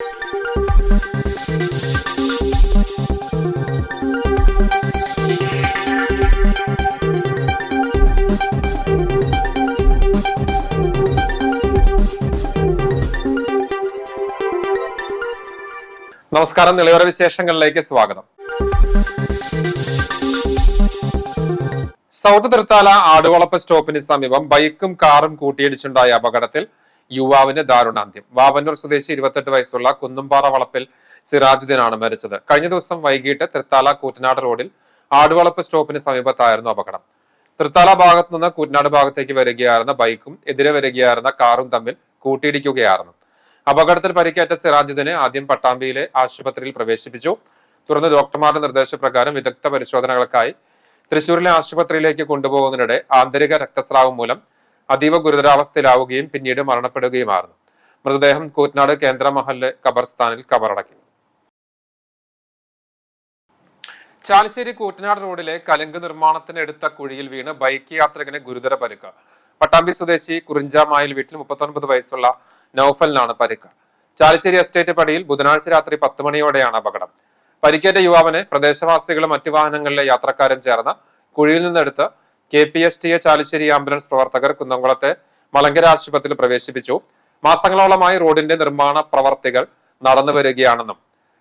നമസ്കാരം. നിലവറ വിശേഷങ്ങളിലേക്ക് സ്വാഗതം. സൗത്ത് തൃത്താല ആടുവളപ്പ് സ്റ്റോപ്പിന് സമീപം ബൈക്കും കാറും കൂട്ടിയിടിച്ചുണ്ടായ അപകടത്തിൽ യുവാവിന് ദാരുണാന്ത്യം. വാവന്നൂർ സ്വദേശി 28 വയസ്സുള്ള കുന്നുംപാറ വളപ്പിൽ സിറാജുദ്ദീനാണ് മരിച്ചത്. കഴിഞ്ഞ ദിവസം വൈകിട്ട് തൃത്താല കൂറ്റനാട് റോഡിൽ ആടുവളപ്പ് സ്റ്റോപ്പിന് സമീപത്തായിരുന്നു അപകടം. തൃത്താല ഭാഗത്തു നിന്ന് കൂറ്റനാട് ഭാഗത്തേക്ക് വരികയായിരുന്ന ബൈക്കും എതിരെ വരികയായിരുന്ന കാറും തമ്മിൽ കൂട്ടിയിടിക്കുകയായിരുന്നു. അപകടത്തിൽ പരിക്കേറ്റ സിറാജുദ്ദീനെ ആദ്യം പട്ടാമ്പിയിലെ ആശുപത്രിയിൽ പ്രവേശിപ്പിച്ചു. തുടർന്ന് ഡോക്ടർമാരുടെ നിർദ്ദേശപ്രകാരം വിദഗ്ധ പരിശോധനകൾക്കായി തൃശൂരിലെ ആശുപത്രിയിലേക്ക് കൊണ്ടുപോകുന്നതിനിടെ ആന്തരിക രക്തസ്രാവം മൂലം അതീവ ഗുരുതരാവസ്ഥയിലാവുകയും പിന്നീട് മരണപ്പെടുകയുമായിരുന്നു. മൃതദേഹം കൂറ്റനാട് കേന്ദ്ര മഹല്ല് ഖബർസ്ഥാനിൽ കബറടക്കി. ചാലിശ്ശേരി കൂറ്റനാട് റോഡിലെ കലുങ്ക് നിർമ്മാണത്തിന് എടുത്ത കുഴിയിൽ വീണ് ബൈക്ക് യാത്രികന് ഗുരുതര പരിക്ക്. പട്ടാമ്പി സ്വദേശി കുറിഞ്ചാമായിൽ വീട്ടിൽ 39 വയസ്സുള്ള നൌഫലിനാണ് പരിക്ക്. ചാലിശ്ശേരി എസ്റ്റേറ്റ് പടിയിൽ ബുധനാഴ്ച രാത്രി 10 മണിയോടെയാണ് അപകടം. പരിക്കേറ്റ യുവാവിനെ പ്രദേശവാസികളും മറ്റു വാഹനങ്ങളിലെ യാത്രക്കാരും ചേർന്ന് കുഴിയിൽ നിന്നെടുത്ത് KPSTA ചാലിശ്ശേരി ആംബുലൻസ് പ്രവർത്തകർ കുന്നംകുളത്തെ മലങ്കര ആശുപത്രിയിൽ പ്രവേശിപ്പിച്ചു. മാസങ്ങളോളമായി റോഡിന്റെ നിർമ്മാണ പ്രവർത്തികൾ നടന്നു വരികയാണെന്നും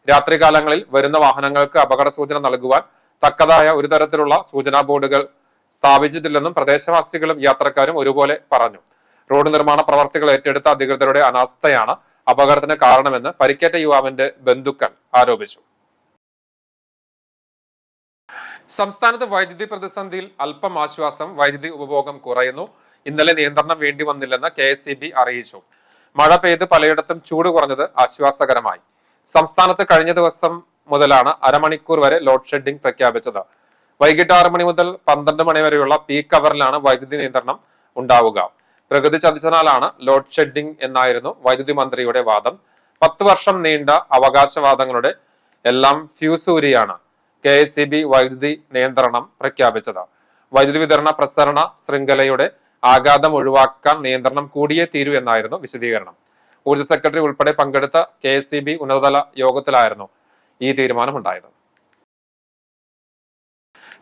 രാത്രികാലങ്ങളിൽ വരുന്ന വാഹനങ്ങൾക്ക് അപകട സൂചന നൽകുവാൻ തക്കതായ ഒരു തരത്തിലുള്ള സൂചനാ ബോർഡുകൾ സ്ഥാപിച്ചിട്ടില്ലെന്നും പ്രദേശവാസികളും യാത്രക്കാരും ഒരുപോലെ പറഞ്ഞു. റോഡ് നിർമ്മാണ പ്രവർത്തികൾ ഏറ്റെടുത്ത അധികൃതരുടെ അനാസ്ഥയാണ് അപകടത്തിന് കാരണമെന്ന് പരിക്കേറ്റ യുവാവിന്റെ ബന്ധുക്കൾ ആരോപിച്ചു. സംസ്ഥാനത്ത് വൈദ്യുതി പ്രതിസന്ധിയിൽ അല്പം ആശ്വാസം. വൈദ്യുതി ഉപഭോഗം കുറയുന്നു. ഇന്നലെ നിയന്ത്രണം വേണ്ടി വന്നില്ലെന്ന് KSEB അറിയിച്ചു. മഴ പെയ്ത് പലയിടത്തും ചൂട് കുറഞ്ഞത് ആശ്വാസകരമായി. സംസ്ഥാനത്ത് കഴിഞ്ഞ ദിവസം മുതലാണ് അരമണിക്കൂർ വരെ ലോഡ് ഷെഡിംഗ് പ്രഖ്യാപിച്ചത്. വൈകിട്ട് 6 മണി മുതൽ 12 മണി വരെയുള്ള പീക്ക് അവറിലാണ് വൈദ്യുതി നിയന്ത്രണം ഉണ്ടാവുക. പ്രകൃതി ചതിച്ചതിനാലാണ് ലോഡ് ഷെഡിംഗ് എന്നായിരുന്നു വൈദ്യുതി മന്ത്രിയുടെ വാദം. 10 വർഷം നീണ്ട അവകാശവാദങ്ങളുടെ എല്ലാം ഫ്യൂസ് ഊരിയാണ് KSEB വൈദ്യുതി നിയന്ത്രണം പ്രഖ്യാപിച്ചത്. വൈദ്യുതി വിതരണ പ്രസരണ ശൃംഖലയുടെ ആഘാതം ഒഴിവാക്കാൻ നിയന്ത്രണം കൂടിയേ തീരൂ എന്നായിരുന്നു വിശദീകരണം. ഊർജ്ജ സെക്രട്ടറി ഉൾപ്പെടെ പങ്കെടുത്ത KSEB ഉന്നതതല യോഗത്തിലായിരുന്നു ഈ തീരുമാനമുണ്ടായത്.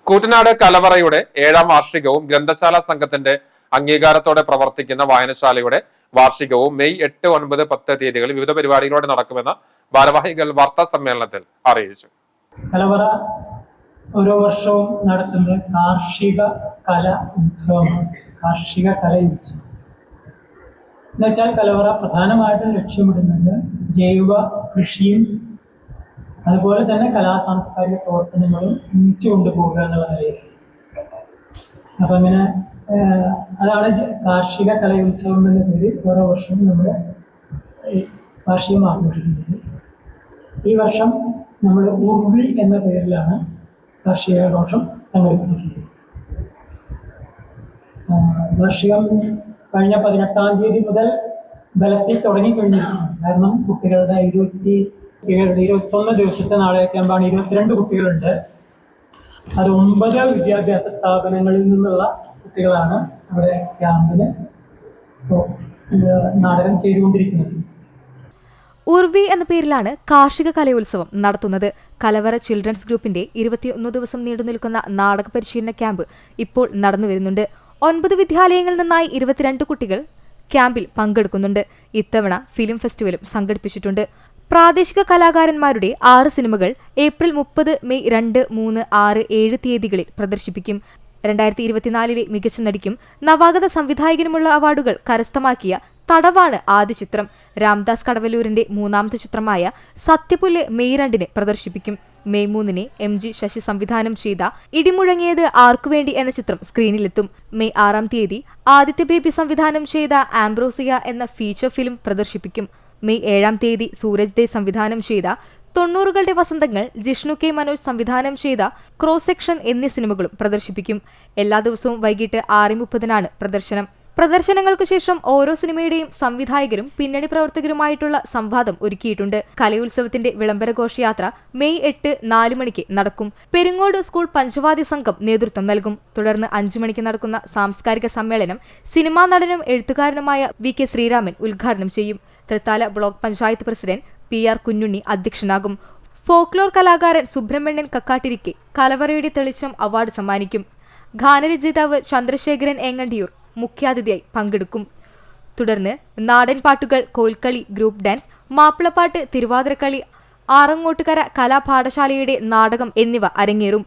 കൂറ്റനാട് കലവറയുടെ 7ാം വാർഷികവും ഗ്രന്ഥശാല സംഘത്തിന്റെ അംഗീകാരത്തോടെ പ്രവർത്തിക്കുന്ന വായനശാലയുടെ വാർഷികവും മെയ് 8, 9, 10 തീയതികളിൽ വിവിധ പരിപാടികളോടെ നടക്കുമെന്ന് ഭാരവാഹികൾ വാർത്താ സമ്മേളനത്തിൽ അറിയിച്ചു. കലവറ ഓരോ വർഷവും നടത്തുന്ന കാർഷിക കല ഉത്സവമാണ്. കാർഷിക കലയുത്സവം എന്നുവെച്ചാൽ കലവറ പ്രധാനമായിട്ടും ലക്ഷ്യമിടുന്നത് ജൈവ കൃഷിയും അതുപോലെ തന്നെ സാംസ്കാരിക പ്രവർത്തനങ്ങളും ഒന്നിച്ചു കൊണ്ടുപോകുക എന്നുള്ള നിലയിൽ. അപ്പം അങ്ങനെ അതാണ് കാർഷിക കലയുത്സവം എന്ന പേരിൽ ഓരോ വർഷവും നമ്മൾ വാർഷികം ആഘോഷിക്കുന്നത്. ഈ വർഷം നമ്മൾ ഉർവി എന്ന പേരിലാണ് കാർഷികാഘോഷം സംഘടിപ്പിച്ചിട്ടുള്ളത്. വാർഷികം കഴിഞ്ഞ 18-ാം തീയതി മുതൽ ബലത്തിൽ തുടങ്ങിക്കഴിഞ്ഞിരിക്കുന്നു. കാരണം കുട്ടികളുടെ 21 ദിവസത്തെ നാളെ ക്യാമ്പാണ്. 22 കുട്ടികളുണ്ട്. അത് 9 വിദ്യാഭ്യാസ സ്ഥാപനങ്ങളിൽ നിന്നുള്ള കുട്ടികളാണ് അവിടെ ക്യാമ്പിന് നാടകം ചെയ്തുകൊണ്ടിരിക്കുന്നത്. ഉർവി എന്ന പേരിലാണ് കാർഷിക കലയോത്സവം നടത്തുന്നത്. കലവറ ചിൽഡ്രൻസ് ഗ്രൂപ്പിന്റെ 21 ദിവസം നീണ്ടുനിൽക്കുന്ന നാടക പരിശീലന ക്യാമ്പ് ഇപ്പോൾ നടന്നുവരുന്നുണ്ട്. 9 വിദ്യാലയങ്ങളിൽ നിന്നായി 22 കുട്ടികൾ ക്യാമ്പിൽ പങ്കെടുക്കുന്നുണ്ട്. ഇത്തവണ ഫിലിം ഫെസ്റ്റിവലും സംഘടിപ്പിച്ചിട്ടുണ്ട്. പ്രാദേശിക കലാകാരന്മാരുടെ 6 സിനിമകൾ ഏപ്രിൽ 30, മെയ് 2, 3, 6, 7 തീയതികളിൽ പ്രദർശിപ്പിക്കും. 2024 മികച്ച നടിക്കും നവാഗത സംവിധായകനുമുള്ള അവാർഡുകൾ കരസ്ഥമാക്കിയ തടവാണ് ആദ്യ ചിത്രം. രാംദാസ് കടവല്ലൂരിന്റെ 3ാമത്തെ ചിത്രമായ സത്യപുല്ല് മെയ് 2 പ്രദർശിപ്പിക്കും. മെയ് 3 MG ശശി സംവിധാനം ചെയ്ത ഇടിമുഴങ്ങിയത് ആർക്കുവേണ്ടി എന്ന ചിത്രം സ്ക്രീനിലെത്തും. മെയ് 6 തീയതി ആദിത്യ ബേബി സംവിധാനം ചെയ്ത ആംബ്രോസിയ എന്ന ഫീച്ചർ ഫിലിം പ്രദർശിപ്പിക്കും. മെയ് 7 തീയതി സൂരജ് ദേ സംവിധാനം ചെയ്ത 90കളുടെ വസന്തങ്ങൾ, ജിഷ്ണു K മനോജ് സംവിധാനം ചെയ്ത ക്രോസ് സെക്ഷൻ എന്നീ സിനിമകളും പ്രദർശിപ്പിക്കും. എല്ലാ ദിവസവും വൈകിട്ട് 6:30 പ്രദർശനം. പ്രദർശനങ്ങൾക്ക് ശേഷം ഓരോ സിനിമയുടെയും സംവിധായകരും പിന്നണി പ്രവർത്തകരുമായിട്ടുള്ള സംവാദം ഒരുക്കിയിട്ടുണ്ട്. കലയോത്സവത്തിന്റെ വിളംബര ഘോഷയാത്ര മെയ് 8 4 മണിക്ക് നടക്കും. പെരിങ്ങോട് സ്കൂൾ പഞ്ചവാദ്യ സംഘം നേതൃത്വം നൽകും. തുടർന്ന് 5 മണിക്ക് നടക്കുന്ന സാംസ്കാരിക സമ്മേളനം സിനിമാ നടനും എഴുത്തുകാരനുമായ VK ശ്രീരാമൻ ഉദ്ഘാടനം ചെയ്യും. Thrithala block panchayat president PR Kunhunni അധ്യക്ഷനാകും. ഫോക്ലോർ കലാകാരൻ സുബ്രഹ്മണ്യൻ കക്കാട്ടിരിക്കെ കലവറയുടെ തെളിച്ചം അവാർഡ് സമ്മാനിക്കും. ഗാനരചയിതാവ് ചന്ദ്രശേഖരൻ ഏങ്ങണ്ടിയൂർ മുഖ്യാതിഥിയായി പങ്കെടുക്കും. തുടർന്ന് നാടൻ പാട്ടുകൾ, കോൽക്കളി, ഗ്രൂപ്പ് ഡാൻസ്, മാപ്പിളപ്പാട്ട്, തിരുവാതിരക്കളി, ആറങ്ങോട്ടുകര കലാപാഠശാലയുടെ നാടകം എന്നിവ അരങ്ങേറും.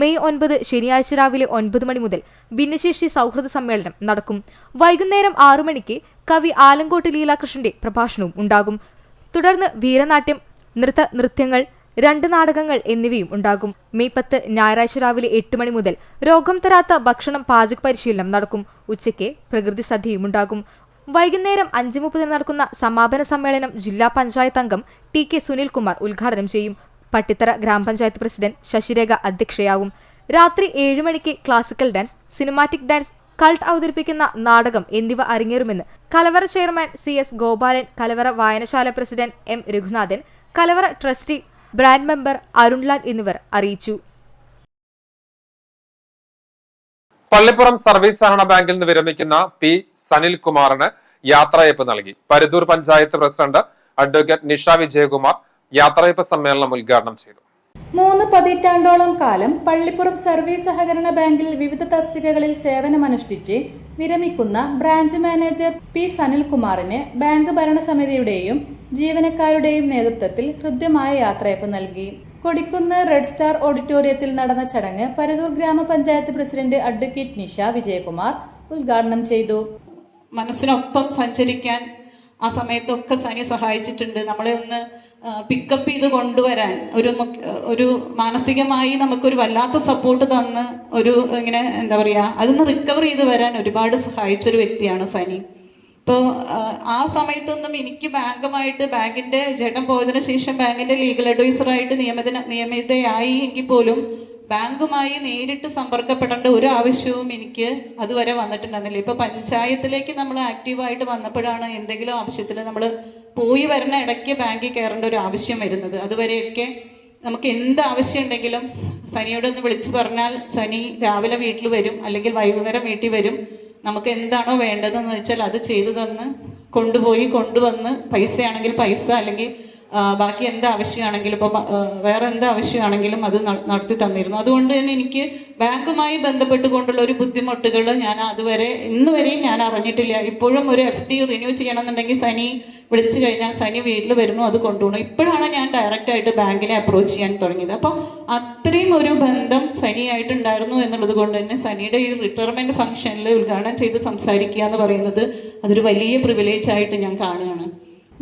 മെയ് 9 ശനിയാഴ്ച രാവിലെ 9 മണി മുതൽ ഭിന്നശേഷി സൗഹൃദ സമ്മേളനം നടക്കും. വൈകുന്നേരം 6 മണിക്ക് കവി ആലങ്കോട്ട് ലീലാകൃഷ്ണന്റെ പ്രഭാഷണവും ഉണ്ടാകും. തുടർന്ന് വീരനാട്യം, നൃത്യങ്ങൾ, 2 നാടകങ്ങൾ എന്നിവയും ഉണ്ടാകും. മെയ് 10 ഞായറാഴ്ച രാവിലെ 8 മണി മുതൽ രോഗം തരാത്ത ഭക്ഷണം പാചക പരിശീലനം നടക്കും. ഉച്ചയ്ക്ക് പ്രകൃതി സദ്യയുമുണ്ടാകും. വൈകുന്നേരം 5:30 നടക്കുന്ന സമാപന സമ്മേളനം ജില്ലാ പഞ്ചായത്ത് അംഗം TK സുനിൽകുമാർ ഉദ്ഘാടനം ചെയ്യും. പട്ടിത്തറ ഗ്രാമപഞ്ചായത്ത് പ്രസിഡന്റ് ശശിരേഖ അധ്യക്ഷയാവും. രാത്രി 7 മണിക്ക് classical dance, cinematic dance, cult അവതരിപ്പിക്കുന്ന നാടകം എന്നിവ അരങ്ങേറുമെന്ന് കലവറ ചെയർമാൻ CS ഗോപാലൻ, കലവറ വായനശാല പ്രസിഡന്റ് M രഘുനാഥൻ, കലവറ ട്രസ്റ്റി ബ്രാൻഡ് മെമ്പർ അരുൺലാൽ എന്നിവർ അറിയിച്ചു. പള്ളിപ്പുറം സർവീസ് സഹകരണ ബാങ്കിൽ നിന്ന് വിരമിക്കുന്ന P സനിൽകുമാറിന് യാത്രയയപ്പ് നൽകി. പരുതൂർ പഞ്ചായത്ത് പ്രസിഡന്റ് അഡ്വക്കേറ്റ് നിഷ വിജയകുമാർ യാത്രയയപ്പ് സമ്മേളനം ഉദ്ഘാടനം ചെയ്തു. 3 പതിറ്റാണ്ടോളം കാലം പള്ളിപ്പുറം സർവീസ് സഹകരണ ബാങ്കിൽ വിവിധ തസ്തികകളിൽ സേവനമനുഷ്ഠിച്ച് വിരമിക്കുന്ന ബ്രാഞ്ച് മാനേജർ P സനിൽകുമാറിന് ബാങ്ക് ഭരണസമിതിയുടെയും ജീവനക്കാരുടെയും നേതൃത്വത്തിൽ ഹൃദ്യമായ യാത്രയയപ്പ് നൽകി. കൊടിക്കുന്ന് റെഡ് സ്റ്റാർ ഓഡിറ്റോറിയത്തിൽ നടന്ന ചടങ്ങ് പരുതൂർ ഗ്രാമപഞ്ചായത്ത് പ്രസിഡന്റ് അഡ്വക്കേറ്റ് നിഷ വിജയകുമാർ ഉദ്ഘാടനം ചെയ്തു. മനസ്സിനൊപ്പം സഞ്ചരിക്കാൻ ആ സമയത്തൊക്കെ സനി സഹായിച്ചിട്ടുണ്ട്. നമ്മളെ ഒന്ന് പിക്കപ്പ് ചെയ്ത് കൊണ്ടുവരാൻ ഒരു മാനസികമായി നമുക്കൊരു വല്ലാത്ത സപ്പോർട്ട് തന്ന് ഇങ്ങനെ എന്താ പറയാ, അതിന്ന് റിക്കവർ ചെയ്ത് വരാൻ ഒരുപാട് സഹായിച്ചൊരു വ്യക്തിയാണ് സനി. ഇപ്പോൾ ആ സമയത്തൊന്നും എനിക്ക് ബാങ്കിന്റെ ജഡം പോയതിനു ശേഷം ബാങ്കിന്റെ ലീഗൽ അഡ്വൈസറായിട്ട് നിയമിതയായി എങ്കിൽ പോലും ബാങ്കുമായി നേരിട്ട് സമ്പർക്കപ്പെടേണ്ട ഒരു ആവശ്യവും എനിക്ക് അതുവരെ വന്നിട്ടുണ്ടായിരുന്നില്ല. ഇപ്പൊ പഞ്ചായത്തിലേക്ക് നമ്മൾ ആക്റ്റീവായിട്ട് വന്നപ്പോഴാണ് എന്തെങ്കിലും ആവശ്യത്തിൽ നമ്മൾ പോയി വരുന്ന ഇടയ്ക്ക് ബാങ്കിൽ കയറേണ്ട ഒരു ആവശ്യം വരുന്നത്. അതുവരെയൊക്കെ നമുക്ക് എന്ത് ആവശ്യം ഉണ്ടെങ്കിലും സനിയോട് ഒന്ന് വിളിച്ചു പറഞ്ഞാൽ സനി രാവിലെ വീട്ടിൽ വരും, അല്ലെങ്കിൽ വൈകുന്നേരം വീട്ടിൽ വരും. നമുക്ക് എന്താണോ വേണ്ടതെന്ന് വെച്ചാൽ അത് ചെയ്തു തന്ന് കൊണ്ടുവന്ന് പൈസയാണെങ്കിൽ പൈസ, അല്ലെങ്കിൽ ബാക്കി എന്ത് ആവശ്യമാണെങ്കിലും ഇപ്പൊ വേറെ എന്ത് ആവശ്യമാണെങ്കിലും അത് നടത്തി തന്നിരുന്നു. അതുകൊണ്ട് തന്നെ എനിക്ക് ബാങ്കുമായി ബന്ധപ്പെട്ടുകൊണ്ടുള്ള ഒരു ബുദ്ധിമുട്ടുകൾ ഞാൻ അതുവരെ ഇന്നുവരെയും ഞാൻ അറിഞ്ഞിട്ടില്ല. ഇപ്പോഴും ഒരു FD റിന്യൂ ചെയ്യണമെന്നുണ്ടെങ്കിൽ സനി വിളിച്ചു കഴിഞ്ഞാൽ സനി വീട്ടിൽ വരുന്നു, അത് കൊണ്ടുപോകണം. ഇപ്പോഴാണ് ഞാൻ ഡയറക്റ്റ് ആയിട്ട് ബാങ്കിനെ അപ്രോച്ച് ചെയ്യാൻ തുടങ്ങിയത്. അപ്പൊ അത്രയും ഒരു ബന്ധം സനിയായിട്ടുണ്ടായിരുന്നു എന്നുള്ളത് കൊണ്ട് തന്നെ സനിയുടെ ഈ റിട്ടയർമെന്റ് ഫംഗ്ഷനിൽ ഉദ്ഘാടനം ചെയ്ത് സംസാരിക്കുക എന്ന് പറയുന്നത് അതൊരു വലിയ പ്രിവിലേജ് ആയിട്ട് ഞാൻ കാണുകയാണ്.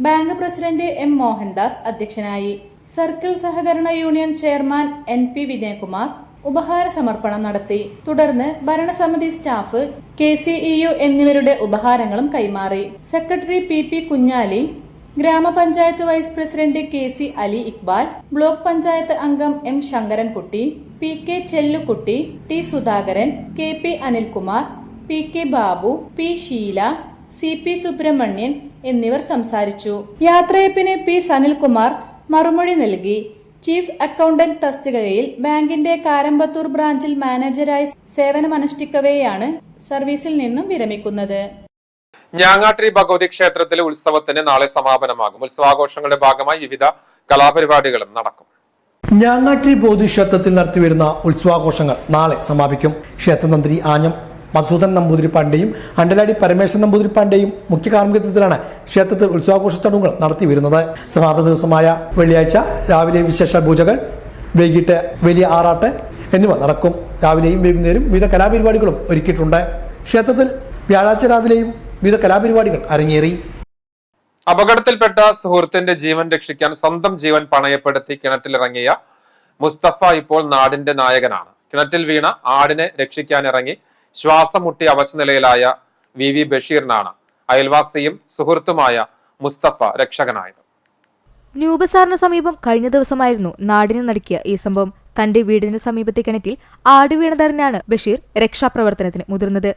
ബാങ്ക് പ്രസിഡന്റ് M മോഹൻദാസ് അധ്യക്ഷനായി. സർക്കിൾ സഹകരണ യൂണിയൻ ചെയർമാൻ NP വിനയകുമാർ ഉപഹാര സമർപ്പണം നടത്തി. തുടർന്ന് ഭരണസമിതി സ്റ്റാഫ്, KCEU എന്നിവരുടെ ഉപഹാരങ്ങളും കൈമാറി. Secretary PP Kunhali, grama panchayat vice president KC Ali Iqbal, block panchayat അംഗം M Sankarankutty, PK ചെല്ലുകുട്ടി, T Sudhakaran, KP Anilkumar, PK Babu, P Sheela, CP Subramanian എന്നിവർ സംസാരിച്ചു. യാത്രയപ്പിന് P സനിൽകുമാർ മറുമൊഴി നൽകി. ചീഫ് അക്കൗണ്ടന്റ് തസ്തികയിൽ ബാങ്കിന്റെ കാരമ്പത്തൂർ ബ്രാഞ്ചിൽ മാനേജരായി സേവനമനുഷ്ഠിക്കവെയാണ് സർവീസിൽ നിന്നും വിരമിക്കുന്നത്. ഞാങ്ങാട്ടിരി ഭഗവതി ക്ഷേത്രത്തിലെ ഉത്സവത്തിന് നാളെ സമാപനമാകും. ഉത്സവാഘോഷങ്ങളുടെ ഭാഗമായി വിവിധ കലാപരിപാടികളും നടക്കും. ഞാങ്ങാട്ടിരി ബോധിക്ഷേത്രത്തിൽ നടത്തിവരുന്ന ഉത്സവാഘോഷങ്ങൾ നാളെ സമാപിക്കും. ക്ഷേത്രതന്ത്രി ആഞ്ഞം മധുസൂദൻ നമ്പൂതിരിപ്പാടിന്റെയും അണ്ടലാടി പരമേശ്വരൻ നമ്പൂതിരിപ്പാടിന്റെയും മുഖ്യ കാർമ്മികത്വത്തിലാണ് ക്ഷേത്രത്തിൽ ഉത്സവാഘോഷ ചടങ്ങുകൾ നടത്തി വരുന്നത്. സമാപന ദിവസമായ വെള്ളിയാഴ്ച രാവിലെ വിശേഷ പൂജകൾ, വൈകിട്ട് വലിയ ആറാട്ട് എന്നിവ നടക്കും. രാവിലെയും വൈകുന്നേരം വിവിധ കലാപരിപാടികളും ഒരുക്കിയിട്ടുണ്ട്. ക്ഷേത്രത്തിൽ വ്യാഴാഴ്ച രാവിലെയും വിവിധ കലാപരിപാടികൾ അരങ്ങേറി. അപകടത്തിൽപ്പെട്ട സുഹൃത്തിന്റെ ജീവൻ രക്ഷിക്കാൻ സ്വന്തം ജീവൻ പണയപ്പെടുത്തി കിണറ്റിലിറങ്ങിയ മുസ്തഫ ഇപ്പോൾ നാടിന്റെ നായകനാണ്. കിണറ്റിൽ വീണ ആടിനെ രക്ഷിക്കാനിറങ്ങി ശ്വാസം മുട്ടി അവശനിലയിലായ VV ബഷീറിനാണ് അയൽവാസിയും സുഹൃത്തുമായ മുസ്തഫ രക്ഷകനായത്. ന്യൂബസാറിന് സമീപം കഴിഞ്ഞ ദിവസമായിരുന്നു നാടിനെ നടുക്കിയ ഈ സംഭവം. തന്റെ വീടിന് സമീപത്തെ കിണറ്റിൽ ആട് വീണതറിഞ്ഞാണ് ബഷീർ രക്ഷാപ്രവർത്തനത്തിന് മുതിർന്നത്.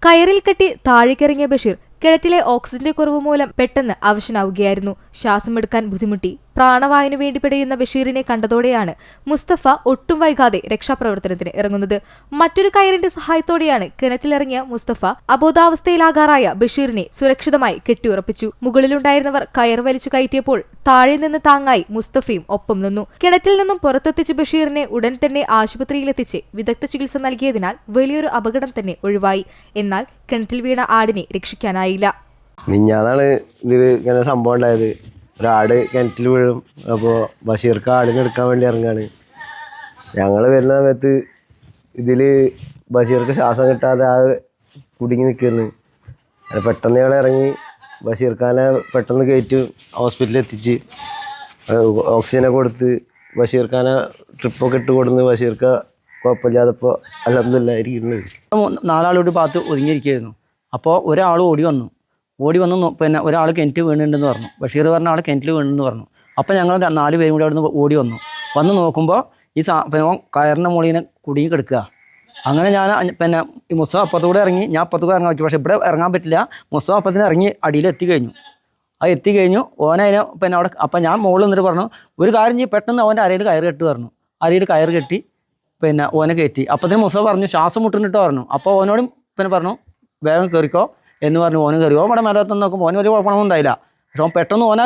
കയറിൽ കെട്ടി താഴേക്കിറങ്ങിയ ബഷീർ കിണറ്റിലെ ഓക്സിജന്റെ കുറവ് മൂലം പെട്ടെന്ന് അവശനാവുകയായിരുന്നു. ശ്വാസമെടുക്കാൻ ബുദ്ധിമുട്ടി പ്രാണവായുവിനു വേണ്ടി പിടയുന്ന ബഷീറിനെ കണ്ടതോടെയാണ് മുസ്തഫ ഒട്ടും വൈകാതെ രക്ഷാപ്രവർത്തനത്തിന് ഇറങ്ങുന്നത്. മറ്റൊരു കയറിന്റെ സഹായത്തോടെയാണ് കിണറ്റിലിറങ്ങിയ മുസ്തഫ അബോധാവസ്ഥയിലാകാറായ ബഷീറിനെ സുരക്ഷിതമായി കെട്ടിയുറപ്പിച്ചു. മുകളിലുണ്ടായിരുന്നവർ കയർ വലിച്ചു കയറ്റിയപ്പോൾ താഴെ നിന്ന് താങ്ങായി മുസ്തഫയും ഒപ്പം നിന്നു. കിണറ്റിൽ നിന്നും പുറത്തെത്തിച്ച ബഷീറിനെ ഉടൻ തന്നെ ആശുപത്രിയിലെത്തിച്ച് വിദഗ്ധ ചികിത്സ നൽകിയതിനാൽ വലിയൊരു അപകടം തന്നെ ഒഴിവായി. എന്നാൽ കിണറ്റിൽ വീണ ആടിനെ രക്ഷിക്കാനായില്ല. മിഞ്ഞാന്നാണ് ഇതിൽ ഇങ്ങനെ സംഭവം ഉണ്ടായത്. ഒരാട് കിണറ്റിൽ വീഴും. അപ്പോൾ ബഷീർക്ക് ആടിനെ എടുക്കാൻ വേണ്ടി ഇറങ്ങാണ്. ഞങ്ങൾ വരുന്ന സമയത്ത് ഇതിൽ ബഷീർക്ക് ശ്വാസം കിട്ടാതെ ആ കുടുങ്ങി നിൽക്കുന്നു. പെട്ടെന്ന് ഞങ്ങൾ ഇറങ്ങി ബഷീർഖാനെ പെട്ടെന്ന് കയറ്റി ഹോസ്പിറ്റലിൽ എത്തിച്ച് ഓക്സിജനൊക്കെ കൊടുത്ത് ബഷീർഖാനെ ട്രിപ്പൊക്കെ ഇട്ട് കൊടുന്ന് ബഷീർക്ക് കുഴപ്പമില്ലാതപ്പോൾ അൽഹംദുലില്ലാഹ് ഇരിക്കുന്നത്. 4 ആളോട് ഭാഗത്ത് ഒതുങ്ങിയിരിക്കുകയായിരുന്നു. അപ്പോൾ ഒരാൾ ഓടി വന്നു. പിന്നെ ഒരാൾ കിണറ്റ് വീണിട്ടുണ്ടെന്ന് പറഞ്ഞു. ബഷീർ പറഞ്ഞ ആൾ കിണറ്റിൽ വീണെന്ന് പറഞ്ഞു. അപ്പോൾ ഞങ്ങൾ 4 പേരും കൂടി അവിടെ നിന്ന് ഓടി വന്ന് നോക്കുമ്പോൾ ഈ കയറിൻ്റെ മുകളിൽ കുടുങ്ങി കിടക്കുക. അങ്ങനെ ഞാൻ പിന്നെ ഈ മുസ്തഫ അപ്പുറത്തൂടെ ഇറങ്ങി, ഞാൻ അപ്പുറത്തൂടെ ഇറങ്ങാൻ പറ്റും. പക്ഷേ ഇവിടെ ഇറങ്ങാൻ പറ്റില്ല. മുസ്തഫ അപ്പത്തിന് ഇറങ്ങി അടിയിൽ എത്തിക്കഴിഞ്ഞു. അത് എത്തിക്കഴിഞ്ഞു. ഓനതിനെ പിന്നെ അവിടെ അപ്പം ഞാൻ മുകളിൽ നിന്നിട്ട് പറഞ്ഞു, ഒരു കാര്യം ചെയ്യും, പെട്ടെന്ന് അവൻ്റെ അരയിൽ കയറ് കെട്ടി പറഞ്ഞു. അരയിൽ കയറ് കെട്ടി പിന്നെ ഓനെ കയറ്റി. അപ്പത്തിന് മുസ്തഫ പറഞ്ഞു ശ്വാസം മുട്ടിട്ട് പറഞ്ഞു. അപ്പോൾ ഓനോടും പിന്നെ പറഞ്ഞു വേഗം കയറിക്കോ എന്ന് പറഞ്ഞു. ഓന് കയറി. ഓൻ ഇവിടെ മേലത്ത് നോക്കുമ്പോൾ ഓന് വലിയ കുഴപ്പമൊന്നും ഉണ്ടായില്ല. പക്ഷെ ഓൻ പെട്ടെന്ന് ഓനെ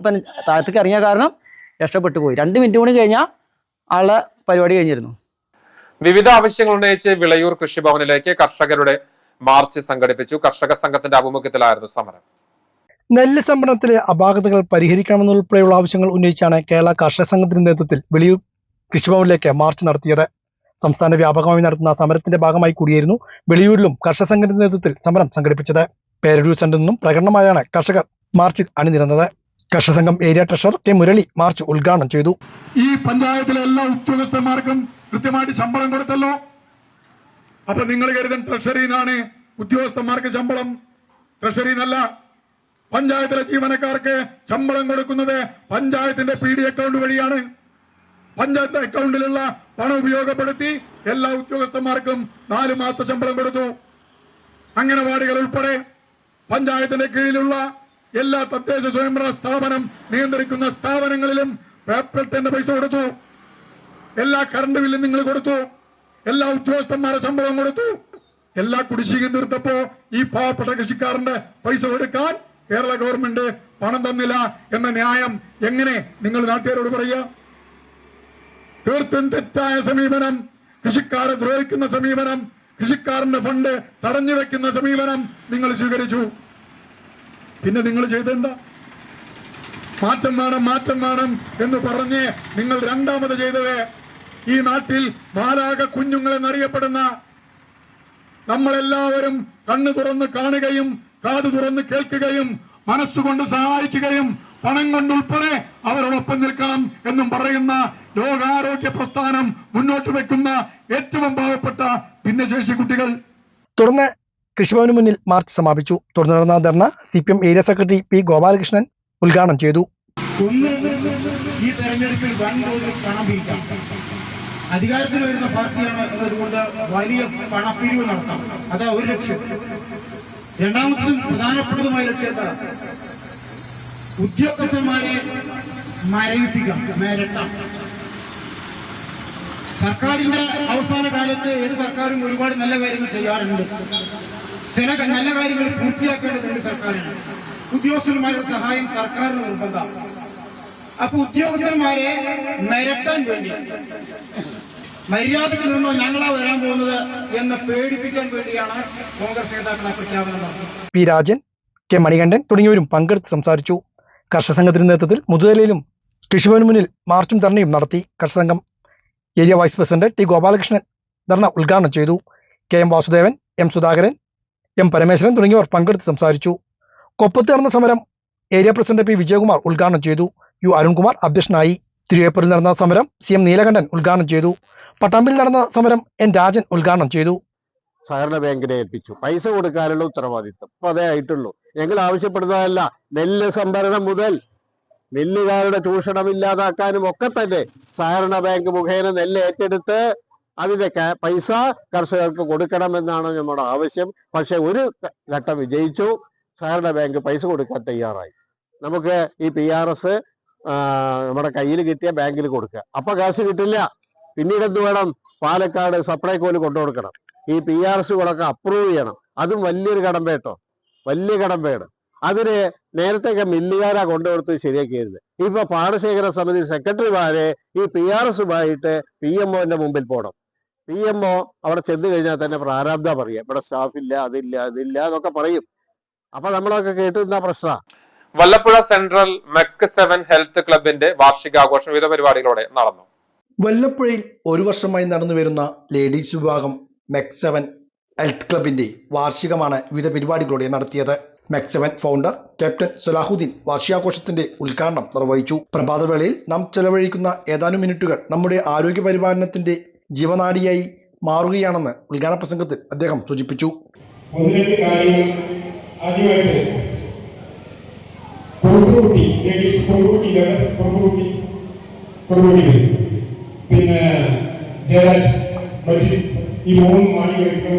പിന്നെ താഴത്തേക്ക് ഇറങ്ങിയ കാരണം രക്ഷപ്പെട്ടു പോയി. 2 മിനിറ്റ് കൂടി കഴിഞ്ഞാൽ ആളുടെ പരിപാടി കഴിഞ്ഞിരുന്നു. വിവിധ ആവശ്യങ്ങൾ ഉന്നയിച്ച് വിളയൂർ കൃഷിഭവനിലേക്ക് കർഷകരുടെ മാർച്ച് സംഘടിപ്പിച്ചു. കർഷക സംഘത്തിന്റെ ആഭിമുഖ്യത്തിലായിരുന്നു സമരം. നെല്ല് സംഭരണത്തിലെ അപാകതകൾ പരിഹരിക്കണമെന്നുൾപ്പെടെയുള്ള ആവശ്യങ്ങൾ ഉന്നയിച്ചാണ് കേരള കർഷക സംഘത്തിന്റെ നേതൃത്വത്തിൽ വെളിയൂർ കൃഷിഭവനിലേക്ക് മാർച്ച് നടത്തിയത്. സംസ്ഥാന വ്യാപകമായി നടത്തുന്ന സമരത്തിന്റെ ഭാഗമായി കൂടിയായിരുന്നു വെളിയൂരിലും കർഷക സംഘത്തിന്റെ നേതൃത്വത്തിൽ സമരം സംഘടിപ്പിച്ചത്. പേരൂർ സെന്ററിൽ നിന്നും പ്രകടനമായാണ് കർഷകർ മാർച്ചിൽ അണിനിരന്നത്. കർഷക സംഘം area treasurer K Murali March ഉദ്ഘാടനം ചെയ്തു. ഈ പഞ്ചായത്തിലെ എല്ലാ ഉദ്യോഗസ്ഥന്മാർക്കും കൃത്യമായിട്ട് ശമ്പളം കൊടുത്തല്ലോ. അപ്പൊ നിങ്ങൾ കരുതൻ ട്രഷറിന്നാണ് ഉദ്യോഗസ്ഥന്മാർക്ക് ശമ്പളം. ട്രഷറിന്നല്ല. പഞ്ചായത്തിലെ ജീവനക്കാർക്ക് ശമ്പളം കൊടുക്കുന്നത് പഞ്ചായത്തിന്റെ PD അക്കൗണ്ട് വഴിയാണ്. പഞ്ചായത്ത് അക്കൗണ്ടിലുള്ള പണം ഉപയോഗപ്പെടുത്തി എല്ലാ ഉദ്യോഗസ്ഥന്മാർക്കും 4 മാസത്തെ ശമ്പളം കൊടുത്തു. അംഗനവാടികൾ ഉൾപ്പെടെ പഞ്ചായത്തിന്റെ കീഴിലുള്ള എല്ലാ തദ്ദേശ സ്വയംഭരണ സ്ഥാപനം നിയന്ത്രിക്കുന്ന സ്ഥാപനങ്ങളിലും പേപ്പർ ടെന്റെ പൈസ കൊടുത്തു. എല്ലാ കറണ്ട് ബില്ലും നിങ്ങൾ കൊടുത്തു. എല്ലാ ഉദ്യോഗസ്ഥന്മാരുടെ ശമ്പളം കൊടുത്തു. എല്ലാ കുടിശ്ശികയും തീർത്തപ്പോ ഈ പാവപ്പെട്ട കൃഷിക്കാരന്റെ പൈസ കൊടുക്കാൻ കേരള ഗവൺമെന്റ് പണം തന്നില്ല എന്ന ന്യായം എങ്ങനെ നിങ്ങൾ നാട്ടുകാരോട് പറയുക? തീർത്തും തെറ്റായ സമീപനം, കൃഷിക്കാരെ ദ്രോഹിക്കുന്ന സമീപനം, കൃഷിക്കാരന്റെ ഫണ്ട് തടഞ്ഞു വെക്കുന്ന സമീപനം നിങ്ങൾ സ്വീകരിച്ചു. പിന്നെ നിങ്ങൾ ചെയ്തെന്താ? മാറ്റം വേണം എന്ന് പറഞ്ഞ് നിങ്ങൾ രണ്ടാമത് ചെയ്തത് ഈ നാട്ടിൽ മാലാഖ കുഞ്ഞുങ്ങൾ എന്നറിയപ്പെടുന്ന നമ്മളെല്ലാവരും കണ്ണു തുറന്ന് കാണുകയും കാതു തുറന്ന് കേൾക്കുകയും മനസ്സുകൊണ്ട് സഹായിക്കുകയും പണം കൊണ്ടുൾപ്പെടെ അവരോടൊപ്പം നിൽക്കണം എന്നും പറയുന്ന ലോകാരോഗ്യ പ്രസ്ഥാനം മുന്നോട്ട് വെക്കുന്ന ഏറ്റവും പാവപ്പെട്ട ഭിന്നശേഷി കുട്ടികൾ. തുടർന്ന് കൃഷിഭവന് മുന്നിൽ മാർച്ച് സമാപിച്ചു. തുടർന്ന് നടന്ന ധർണ CPM area secretary P Gopalakrishnan ഉദ്ഘാടനം ചെയ്തു. ഈ തെരഞ്ഞെടുപ്പിൽ വൻതോതിൽ പണം പിരിക്കാം. അധികാരത്തിൽ വരുന്ന പാർട്ടിയാണ് എന്നതുകൊണ്ട് വലിയ പണപ്പിരിവ് നടത്താം. അതാ ഒരു ലക്ഷ്യം. രണ്ടാമത്തതും പ്രധാനപ്പെട്ടതുമായ ലക്ഷ്യത്താണ് ഉദ്യോഗസ്ഥന്മാരെ മരവിപ്പിക്കാം, മിരട്ടാം. സർക്കാരിന്റെ അവസാന കാലത്ത് ഏത് സർക്കാരും ഒരുപാട് നല്ല കാര്യങ്ങൾ ചെയ്യാറുണ്ട്. ചില നല്ല കാര്യങ്ങൾ പൂർത്തിയാക്കേണ്ടതുണ്ട് സർക്കാരിന്. ഉദ്യോഗസ്ഥന്മാരുടെ സഹായം സർക്കാരിന് നിർബന്ധം. അപ്പൊ ഉദ്യോഗസ്ഥന്മാരെ മിരട്ടാൻ വേണ്ടി, മര്യാദയ്ക്ക് നിന്നോ ഞങ്ങളാ വരാൻ പോകുന്നത് എന്ന് പേടിപ്പിക്കാൻ വേണ്ടിയാണ് കോൺഗ്രസ് നേതാക്കൾ പ്രഖ്യാപനം നടത്തുന്നത്. P രാജൻ, K മണികണ്ഠൻ തുടങ്ങിയവരും പങ്കെടുത്ത് സംസാരിച്ചു. കർഷക സംഘത്തിന്റെ നേതൃത്വത്തിൽ മുതുതലയിലും കൃഷിഭവന് മുന്നിൽ മാർച്ചും ധർണയും നടത്തി. കർഷക സംഘം area vice president T Gopalakrishnan ധർണ ഉദ്ഘാടനം ചെയ്തു. KM Vasudevan, M Sudhakaran, M Parameswaran തുടങ്ങിയവർ പങ്കെടുത്ത് സംസാരിച്ചു. കൊപ്പത്ത് നടന്ന സമരം ഏരിയ പ്രസിഡന്റ് P വിജയകുമാർ ഉദ്ഘാടനം ചെയ്തു. U അരുൺകുമാർ അധ്യക്ഷനായി. തിരുവേപ്പൂരിൽ നടന്ന സമരം CM നീലകണ്ഠൻ ഉദ്ഘാടനം ചെയ്തു. പട്ടാമ്പിൽ നടന്ന സമരം N രാജൻ ഉദ്ഘാടനം ചെയ്തു. സഹകരണ ബാങ്കിനെ ഏൽപ്പിച്ചു. പൈസ കൊടുക്കാനുള്ള ഉത്തരവാദിത്വം അപ്പൊ അതേ ആയിട്ടുള്ളൂ. ഞങ്ങൾ ആവശ്യപ്പെടുന്നതല്ല നെല്ല് സംഭരണം മുതൽ നെല്ലുകാരുടെ ചൂഷണം ഇല്ലാതാക്കാനും ഒക്കെ തന്നെ സഹകരണ ബാങ്ക് മുഖേന നെല്ല് ഏറ്റെടുത്ത് അതിന്റെ പൈസ കർഷകർക്ക് കൊടുക്കണമെന്നാണ് നമ്മുടെ ആവശ്യം. പക്ഷെ ഒരു ഘട്ടം വിജയിച്ചു. സഹകരണ ബാങ്ക് പൈസ കൊടുക്കാൻ തയ്യാറായി. നമുക്ക് ഈ PRS നമ്മുടെ കയ്യിൽ കിട്ടിയ ബാങ്കിൽ കൊടുക്കുക. അപ്പൊ കാശ് കിട്ടില്ല. പിന്നീട് എന്ത് വേണം? പാലക്കാട് സപ്ലൈകോയിൽ കൊണ്ടുകൊടുക്കണം. ഈ PRSകളൊക്കെ അപ്രൂവ് ചെയ്യണം. അതും വലിയൊരു കടമ്പേട്ടോ, വലിയ കടമ്പയാണ്. അതിന് നേരത്തെയൊക്കെ മില്ലുകാരാ കൊണ്ടുകൊടുത്ത് ശരിയാക്കിയത്. ഇപ്പൊ പാടശേഖര സമിതി സെക്രട്ടറിമാരെ ഈ PRSുമായിട്ട് PMOന്റെ മുമ്പിൽ പോകണം. PMO അവിടെ ചെന്ന് കഴിഞ്ഞാൽ തന്നെ പ്രാരാബ്ദ പറയാം, ഇവിടെ സ്റ്റാഫില്ല, അതില്ല എന്നൊക്കെ പറയും. അപ്പൊ നമ്മളൊക്കെ കേട്ടുന്ന പ്രശ്നമാണ്. വല്ലപ്പുഴ സെൻട്രൽ മെക് 7 ഹെൽത്ത് ക്ലബിന്റെ വാർഷികാഘോഷം വിവിധ പരിപാടികളോടെ നടന്നു. വല്ലപ്പുഴയിൽ ഒരു വർഷമായി നടന്നു വരുന്ന ലേഡീസ് വിഭാഗം മെക് 7 ഹെൽത്ത് ക്ലബിന്റെ വാർഷികമാണ് വിവിധ പരിപാടികളോടെ നടത്തിയത്. മെക് 7 ഫൗണ്ടർ ക്യാപ്റ്റൻ സലാഹുദ്ദീൻ വാർഷികാഘോഷത്തിന്റെ ഉദ്ഘാടനം നിർവഹിച്ചു. പ്രഭാതവേളയിൽ നാം ചെലവഴിക്കുന്ന ഏതാനും മിനിറ്റുകൾ നമ്മുടെ ആരോഗ്യ പരിപാലനത്തിന്റെ ജീവനാഡിയായി മാറുകയാണെന്ന് ഉദ്ഘാടന പ്രസംഗത്തിൽ അദ്ദേഹം സൂചിപ്പിച്ചു. പിന്നെ ഈ 3 മാളികൾക്കും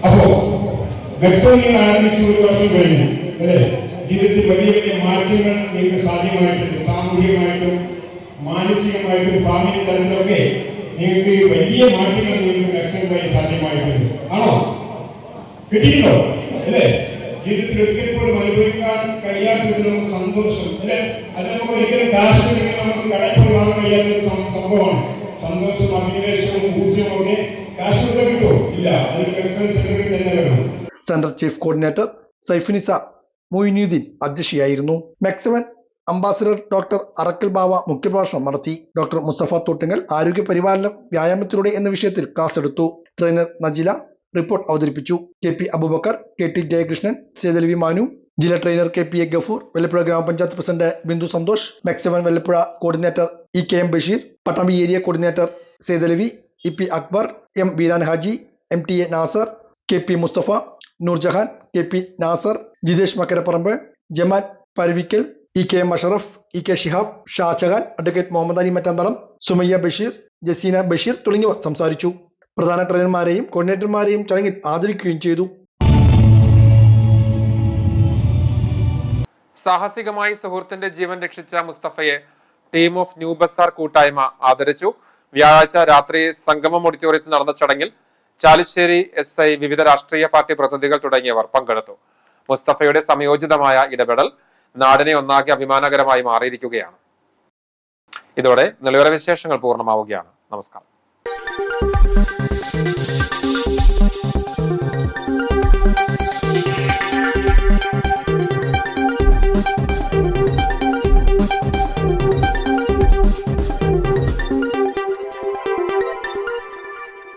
അപ്പോ വെബ്സൈറ്റ് ആരംഭിച്ച് 1 വർഷം കഴിഞ്ഞു അല്ലേ? ജീവിതത്തിൽ വലിയ വലിയ മാറ്റങ്ങൾ നിങ്ങൾക്ക് സാധ്യമായിട്ടുണ്ട്. സാമൂഹികമായിട്ടും മാനസികമായിട്ടും ഫാമിലി തലത്തിലൊക്കെ നിങ്ങൾക്ക് വലിയ മാറ്റങ്ങൾ നിങ്ങൾക്ക് വെബ്സൈറ്റ് വഴി സാധ്യമായിട്ടുണ്ട്. ആണോ? കിട്ടിയിട്ടുണ്ടോ അല്ലേ? ജീവിതത്തിൽ ഒരിക്കൽ പോലും അനുഭവിക്കാൻ കഴിയാത്ത സന്തോഷം അല്ലെ? അത് നമുക്ക് ഒരിക്കലും കാശ് നമുക്ക് കടയിൽ പോയി വാങ്ങാൻ കഴിയാത്തൊരു സംഭവമാണ്. സന്തോഷവും അഭിനിവേശവും ഊർജ്ജവും ഒക്കെ കാശ് കിട്ടുമോ? ഇല്ല. അതിന് സെന്ററിൽ തന്നെ വേണം. Centre chief coordinator Saifunisa Moinuddin അധ്യക്ഷയായിരുന്നു. Mec 7 ambassador doctor Arakkal Bava മുഖ്യപ്രഭാഷണം നടത്തി. ഡോക്ടർ മുസഫ തോട്ടുങ്ങൽ ആരോഗ്യ പരിപാലനം വ്യായാമത്തിലൂടെ എന്ന വിഷയത്തിൽ ക്ലാസ് എടുത്തു. ട്രെയിനർ നജില റിപ്പോർട്ട് അവതരിപ്പിച്ചു. KP അബൂബക്കർ, KT ജയകൃഷ്ണൻ, സേതലവി മാനു, ജില്ലാ ട്രെയിനർ KPA ഗഫൂർ, വെല്ലപ്പുഴ ഗ്രാമപഞ്ചായത്ത് president Bindu Santhosh, Mec 7 Vellappuzha coordinator EKM Basheer, Pattambi area coordinator Sethalavi, EP Akbar, M Beeran Haji, MTA Nasar, KP Musthafa, Noorjahan, KP Nasar, Jithesh Makkaraparamba, Jamal Paravikkal, EKM Ashraf, EK Shihab, Shahjahan, advocate Muhammad Ali Mattanthalam, Sumayya Basheer, Jaseena Basheer തുടങ്ങിയവർ സംസാരിച്ചു. പ്രധാന ട്രെയിനർമാരെയും കോർഡിനേറ്റർമാരെയും ചടങ്ങിൽ ആദരിക്കുകയും ചെയ്തു. സാഹസികമായി സുഹൃത്തിന്റെ ജീവൻ രക്ഷിച്ച മുസ്തഫയെ ടീം ഓഫ് ന്യൂ ബസാർ കൂട്ടായ്മ ആദരിച്ചു. വ്യാഴാഴ്ച രാത്രി സംഗമം ഓഡിറ്റോറിയത്തിൽ നടന്ന ചടങ്ങിൽ ചാലിശ്ശേരി SI, വിവിധ രാഷ്ട്രീയ പാർട്ടി പ്രതിനിധികൾ തുടങ്ങിയവർ പങ്കെടുത്തു. മുസ്തഫയുടെ സംയോജിതമായ ഇടപെടൽ നാടിനെ ഒന്നാകെ അഭിമാനകരമായി മാറിയിരിക്കുകയാണ്. ഇതോടെ നിലവിലെ വിശേഷങ്ങൾ പൂർണ്ണമാവുകയാണ്. നമസ്കാരം.